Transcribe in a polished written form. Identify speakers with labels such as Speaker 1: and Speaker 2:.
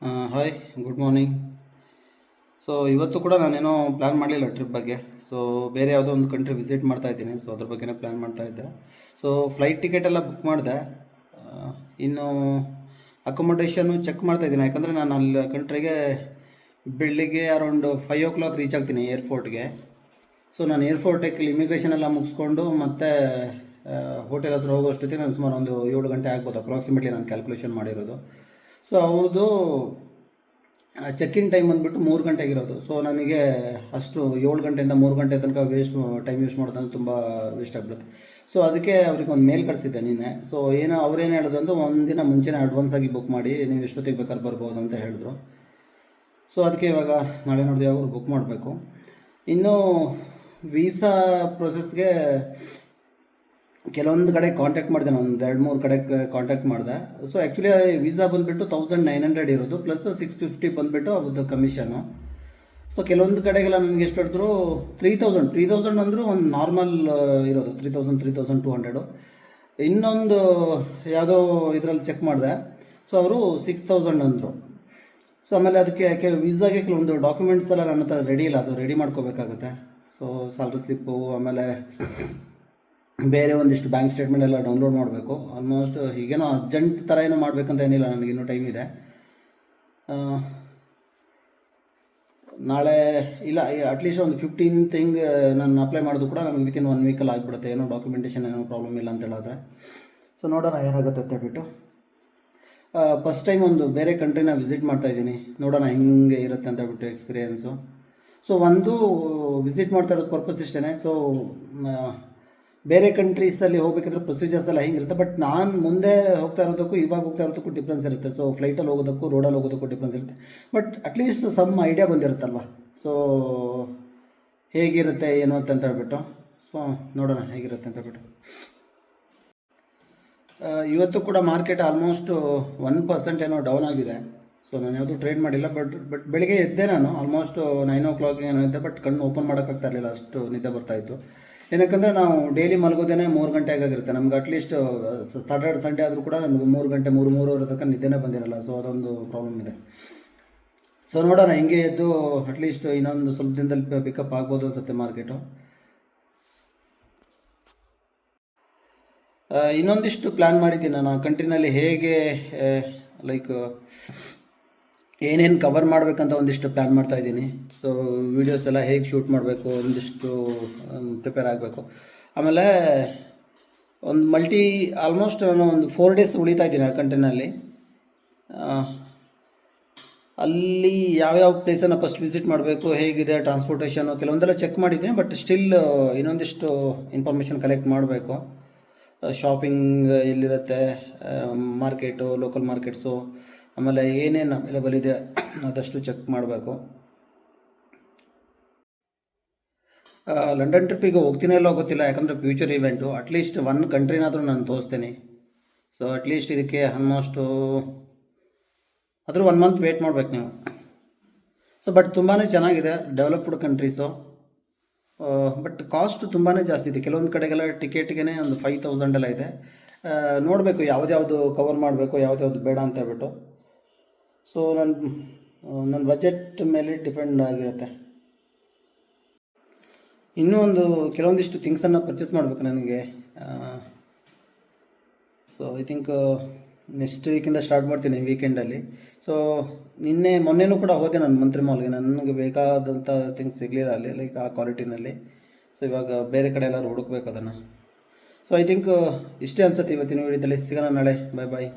Speaker 1: Hi, good morning. So ಇವತ್ತು ಕೂಡ ನಾನೇನೋ ಪ್ಲ್ಯಾನ್ ಮಾಡಲಿಲ್ಲ ಟ್ರಿಪ್ ಬಗ್ಗೆ. ಸೊ ಬೇರೆ ಯಾವುದೋ ಒಂದು ಕಂಟ್ರಿ ವಿಸಿಟ್ ಮಾಡ್ತಾ ಇದ್ದೀನಿ. ಸೊ ಅದ್ರ ಬಗ್ಗೆನೇ ಪ್ಲ್ಯಾನ್ ಮಾಡ್ತಾ ಇದ್ದೆ. ಸೊ ಫ್ಲೈಟ್ ಟಿಕೆಟ್ ಎಲ್ಲ ಬುಕ್ ಮಾಡಿದೆ. ಇನ್ನು ಅಕೊಮಡೇಷನ್ನು ಚೆಕ್ ಮಾಡ್ತಾ ಇದ್ದೀನಿ, ಯಾಕಂದರೆ ನಾನು ಅಲ್ಲಿ ಕಂಟ್ರಿಗೆ ಬೆಳಿಗ್ಗೆ ಅರೌಂಡ್ 5 o'clock ರೀಚ್ ಆಗ್ತೀನಿ ಏರ್ಪೋರ್ಟ್ಗೆ. ಸೊ ನಾನು ಏರ್ಪೋರ್ಟಿಗೆ ಇಮಿಗ್ರೇಷನ್ ಎಲ್ಲ ಮುಗಿಸ್ಕೊಂಡು ಮತ್ತೆ ಹೋಟೆಲ್ ಹತ್ರ ಹೋಗೋಷ್ಟೊತ್ತಿಗೆ ನಾನು ಸುಮಾರು ಒಂದು 7 ಗಂಟೆ ಆಗ್ಬೋದು ಅಪ್ರಾಕ್ಸಿಮೇಟ್ಲಿ ನಾನು ಕ್ಯಾಲ್ಕುಲೇಷನ್ ಮಾಡಿರೋದು. ಸೊ ಅವ್ರದ್ದು ಚೆಕ್ ಇನ್ ಟೈಮ್ ಬಂದುಬಿಟ್ಟು 3 ಗಂಟೆಗಿರೋದು. ಸೊ ನನಗೆ ಅಷ್ಟು 7 ಗಂಟೆಯಿಂದ 3 ಗಂಟೆ ತನಕ ಟೈಮ್ ವೇಸ್ಟ್ ಮಾಡೋದಂದ್ರೆ ತುಂಬ ವೇಸ್ಟ್ ಆಗಿಬಿಡುತ್ತೆ. ಸೊ ಅದಕ್ಕೆ ಅವ್ರಿಗೆ ಒಂದು ಮೇಲ್ ಕಳಿಸಿದ್ದೆ ನಿನ್ನೆ. ಸೊ ಅವ್ರೇನು ಹೇಳೋದಂದ್ರೆ ಒಂದಿನ ಮುಂಚೆನೇ ಅಡ್ವಾನ್ಸ್ ಆಗಿ ಬುಕ್ ಮಾಡಿ ನೀವು ಎಷ್ಟೊತ್ತಿಗೆ ಬೇಕಾದ್ರೆ ಬರ್ಬೋದು ಅಂತ ಹೇಳಿದ್ರು. ಸೊ ಅದಕ್ಕೆ ಇವಾಗ ನಾಳೆ ನೋಡಿದೆ ಅವರು ಬುಕ್ ಮಾಡಬೇಕು. ಇನ್ನು ವೀಸಾ ಪ್ರೊಸೆಸ್ಗೆ ಕೆಲವೊಂದು ಕಡೆ ಕಾಂಟ್ಯಾಕ್ಟ್ ಮಾಡಿದೆ, ನಾನು ಒಂದು 2-3 ಕಡೆ ಕಾಂಟ್ಯಾಕ್ಟ್ ಮಾಡಿದೆ. ಸೊ ಆ್ಯಕ್ಚುಲಿ ವೀಸಾ ಬಂದುಬಿಟ್ಟು 1900 ಇರೋದು, ಪ್ಲಸ್ 650 ಬಂದುಬಿಟ್ಟು ಅವ್ರದ್ದು ಕಮಿಷನು. ಸೊ ಕೆಲವೊಂದು ಕಡೆಗೆಲ್ಲ ನನಗೆ ಎಷ್ಟು ಹೇಳಿದ್ರು 3000 ಅಂದರೂ ಒಂದು ನಾರ್ಮಲ್ ಇರೋದು 3200. ಇನ್ನೊಂದು ಯಾವುದೋ ಇದರಲ್ಲಿ ಚೆಕ್ ಮಾಡಿದೆ, ಸೊ ಅವರು 6000 ಅಂದರು. ಸೊ ಆಮೇಲೆ ಅದಕ್ಕೆ ವೀಸಾಗೆ ಕೆಲವೊಂದು ಡಾಕ್ಯುಮೆಂಟ್ಸ್ ಎಲ್ಲ ನನ್ನ ಹತ್ರ ರೆಡಿ ಇಲ್ಲ, ಅದು ರೆಡಿ ಮಾಡ್ಕೋಬೇಕಾಗುತ್ತೆ. ಸೊ ಸ್ಯಾಲ್ರಿ ಸ್ಲಿಪ್ಪು, ಆಮೇಲೆ ಬೇರೆ ಒಂದಿಷ್ಟು ಬ್ಯಾಂಕ್ ಸ್ಟೇಟ್ಮೆಂಟ್ ಎಲ್ಲ ಡೌನ್ಲೋಡ್ ಮಾಡಬೇಕು. ಆಲ್ಮೋಸ್ಟ್ ಈಗೇನೋ ಅರ್ಜೆಂಟ್ ಥರ ಏನೋ ಮಾಡಬೇಕಂತ ಏನಿಲ್ಲ, ನನಗಿನ್ನೂ ಟೈಮ್ ಇದೆ. ನಾಳೆ ಇಲ್ಲ, ಅಟ್ಲೀಸ್ಟ್ ಒಂದು 15th ಹಿಂಗೆ ನಾನು ಅಪ್ಲೈ ಮಾಡೋದು ಕೂಡ ನನಗೆ ವಿತಿನ್ 1 ವೀಕಲ್ಲಿ ಆಗಿಬಿಡುತ್ತೆ, ಏನೋ ಡಾಕ್ಯುಮೆಂಟೇಷನ್ ಏನೋ ಪ್ರಾಬ್ಲಮ್ ಇಲ್ಲ ಅಂತ ಹೇಳಿದ್ರೆ. ಸೊ ನೋಡೋಣ ಏನಾಗುತ್ತೆ ಅಂತ ಹೇಳ್ಬಿಟ್ಟು. ಫಸ್ಟ್ ಟೈಮ್ ಒಂದು ಬೇರೆ ಕಂಟ್ರಿನ ವಿಸಿಟ್ ಮಾಡ್ತಾಯಿದ್ದೀನಿ, ನೋಡೋಣ ಹೆಂಗೆ ಇರುತ್ತೆ ಅಂತ ಹೇಳ್ಬಿಟ್ಟು ಎಕ್ಸ್ಪೀರಿಯೆನ್ಸು. ಸೊ ಒಂದು ವಿಸಿಟ್ ಮಾಡ್ತಾ ಇರೋದು ಪರ್ಪಸ್ ಇಷ್ಟೇ. ಸೊ ಬೇರೆ ಕಂಟ್ರೀಸಲ್ಲಿ ಹೋಗಬೇಕಿದ್ರೆ ಪ್ರೊಸೀಜರ್ಸ್ ಎಲ್ಲ ಹಿಂಗಿರುತ್ತೆ, ಬಟ್ ನಾನು ಮುಂದೆ ಹೋಗ್ತಾ ಇರೋದಕ್ಕೂ ಇವಾಗ ಹೋಗ್ತಾ ಇರೋದಕ್ಕೂ ಡಿಫ್ರೆನ್ಸ್ ಇರುತ್ತೆ. ಸೊ ಫ್ಲೈಟಲ್ಲಿ ಹೋಗೋದಕ್ಕೂ ರೋಡಲ್ಲಿ ಹೋಗೋದಕ್ಕೂ ಡಿಫ್ರೆನ್ಸ್ ಇರುತ್ತೆ, ಬಟ್ ಅಟ್ಲೀಸ್ಟ್ ಸಮ್ ಐಡಿಯಾ ಬಂದಿರುತ್ತಲ್ವ. ಸೊ ಹೇಗಿರುತ್ತೆ ಏನು ಅಂತ ಹೇಳ್ಬಿಟ್ಟು, ಸೊ ನೋಡೋಣ ಹೇಗಿರುತ್ತೆ ಅಂತ ಹೇಳ್ಬಿಟ್ಟು. ಇವತ್ತು ಕೂಡ ಮಾರ್ಕೆಟ್ ಆಲ್ಮೋಸ್ಟ್ 1% ಏನೋ ಡೌನ್ ಆಗಿದೆ. ಸೊ ನಾನು ಯಾವುದೂ ಟ್ರೇಡ್ ಮಾಡಿಲ್ಲ, ಬಟ್ ಬೆಳಿಗ್ಗೆ ಎದ್ದೆ ನಾನು ಆಲ್ಮೋಸ್ಟ್ 9 o'clock ಏನೋ ಇದ್ದೆ, ಬಟ್ ಕಣ್ಣು ಓಪನ್ ಮಾಡೋಕ್ಕಾಗ್ತಾ ಇರಲಿಲ್ಲ, ಅಷ್ಟು ನಿದ್ದೆ ಬರ್ತಾಯಿತ್ತು. ಏನಕ್ಕಂದರೆ ನಾವು ಡೈಲಿ ಮಲಗೋದೇ 3 ಗಂಟೆ ಆಗಿರುತ್ತೆ ನಮ್ಗೆ. ಅಟ್ಲೀಸ್ಟ್ ಸಾಟರ್ಡೆ ಸಂಡೇ ಆದರೂ ಕೂಡ ನಮಗೆ 3 ಗಂಟೆ 3-3:30 ತನಕ ನಿದ್ದೆನೇ ಬಂದಿರಲ್ಲ. ಸೊ ಅದೊಂದು ಪ್ರಾಬ್ಲಮ್ ಇದೆ. ಸೊ ನೋಡೋಣ, ಹಿಂಗೆ ಎದ್ದು ಅಟ್ಲೀಸ್ಟ್ ಇನ್ನೊಂದು ಸ್ವಲ್ಪ ದಿನದಲ್ಲಿ ಪಿಕಪ್ ಆಗ್ಬೋದು ಅನ್ಸುತ್ತೆ ಮಾರ್ಕೆಟು. ಇನ್ನೊಂದಿಷ್ಟು ಪ್ಲ್ಯಾನ್ ಮಾಡಿದ್ದೀನಿ ನಾನು ಆ ಕಂಟ್ರಿನಲ್ಲಿ ಹೇಗೆ ಲೈಕ್ ಏನೇನು ಕವರ್ ಮಾಡಬೇಕಂತ ಒಂದಿಷ್ಟು ಪ್ಲ್ಯಾನ್ ಮಾಡ್ತಾಯಿದ್ದೀನಿ. ಸೊ ವೀಡಿಯೋಸ್ ಎಲ್ಲ ಹೇಗೆ ಶೂಟ್ ಮಾಡಬೇಕು ಒಂದಿಷ್ಟು ಪ್ರಿಪೇರ್ ಆಗಬೇಕು. ಆಮೇಲೆ ಒಂದು ಆಲ್ಮೋಸ್ಟ್ ನಾನು ಒಂದು 4 days ಉಳಿತಾ ಇದ್ದೀನಿ ಆ ಕಂಟ್ರಿನಲ್ಲಿ. ಅಲ್ಲಿ ಯಾವ್ಯಾವ ಪ್ಲೇಸನ್ನು ಫಸ್ಟ್ ವಿಸಿಟ್ ಮಾಡಬೇಕು, ಹೇಗಿದೆ ಟ್ರಾನ್ಸ್ಪೋರ್ಟೇಷನು, ಕೆಲವೊಂದೆಲ್ಲ ಚೆಕ್ ಮಾಡಿದ್ದೀನಿ, ಬಟ್ ಸ್ಟಿಲ್ ಇನ್ನೊಂದಿಷ್ಟು ಇನ್ಫಾರ್ಮೇಷನ್ ಕಲೆಕ್ಟ್ ಮಾಡಬೇಕು. ಶಾಪಿಂಗ್ ಎಲ್ಲಿರುತ್ತೆ, ಮಾರ್ಕೆಟು, ಲೋಕಲ್ ಮಾರ್ಕೆಟ್ಸು, ಆಮೇಲೆ ಏನೇನು ಅವೈಲೇಬಲ್ ಇದೆ ಅದಷ್ಟು ಚೆಕ್ ಮಾಡಬೇಕು. ಲಂಡನ್ ಟ್ರಿಪ್ಪಿಗೆ ಹೋಗ್ತೀನಿ ಎಲ್ಲೋ ಗೊತ್ತಿಲ್ಲ, ಯಾಕಂದರೆ ಫ್ಯೂಚರ್ ಇವೆಂಟು. ಅಟ್ಲೀಸ್ಟ್ 1 ಕಂಟ್ರಿನಾದರೂ ನಾನು ತೋರಿಸ್ತೀನಿ. ಸೊ ಅಟ್ಲೀಸ್ಟ್ ಇದಕ್ಕೆ ಆಲ್ಮೋಸ್ಟು ಆದರೂ 1 month ವೇಟ್ ಮಾಡಬೇಕು ನೀವು. ಸೊ ಬಟ್ ತುಂಬಾ ಚೆನ್ನಾಗಿದೆ, ಡೆವಲಪ್ಡ್ ಕಂಟ್ರೀಸು. ಬಟ್ ಕಾಸ್ಟ್ ತುಂಬಾ ಜಾಸ್ತಿ ಇದೆ. ಕೆಲವೊಂದು ಕಡೆಗೆಲ್ಲ ಟಿಕೆಟ್ಗೆ ಒಂದು 5000 ಎಲ್ಲ ಇದೆ. ನೋಡಬೇಕು ಯಾವ್ದು ಕವರ್ ಮಾಡಬೇಕು, ಯಾವ್ದು ಬೇಡ ಅಂತ ಹೇಳ್ಬಿಟ್ಟು. ಸೊ ನನ್ನ ಬಜೆಟ್ ಮೇಲೆ ಡಿಪೆಂಡ್ ಆಗಿರುತ್ತೆ. ಇನ್ನೂ ಕೆಲವೊಂದಿಷ್ಟು ಥಿಂಗ್ಸನ್ನು ಪರ್ಚೇಸ್ ಮಾಡಬೇಕು ನನಗೆ. ಸೊ ಐ ಥಿಂಕ್ ನೆಕ್ಸ್ಟ್ ವೀಕಿಂದ ಸ್ಟಾರ್ಟ್ ಮಾಡ್ತೀನಿ ವೀಕೆಂಡಲ್ಲಿ. ಸೊ ಮೊನ್ನೆನೂ ಕೂಡ ಹೋದೆ ನಾನು ಮಂತ್ರಿ ಮಾಲ್ಗೆ, ನನಗೆ ಬೇಕಾದಂಥ ಥಿಂಗ್ಸ್ ಸಿಗಲಿಲ್ಲ ಅಲ್ಲಿ, ಲೈಕ್ ಆ ಕ್ವಾಲಿಟಿನಲ್ಲಿ. ಸೊ ಇವಾಗ ಬೇರೆ ಕಡೆ ಎಲ್ಲರೂ ಹುಡುಕ್ಬೇಕು ಅದನ್ನು. ಸೊ ಐ ಥಿಂಕ್ ಇಷ್ಟೇ ಅನ್ಸುತ್ತೆ ಇವತ್ತಿನ ವಿಡಿಯೋದಲ್ಲಿ. ಸಿಗೋಣ ನಾಳೆ. ಬಾಯ್ ಬಾಯ್.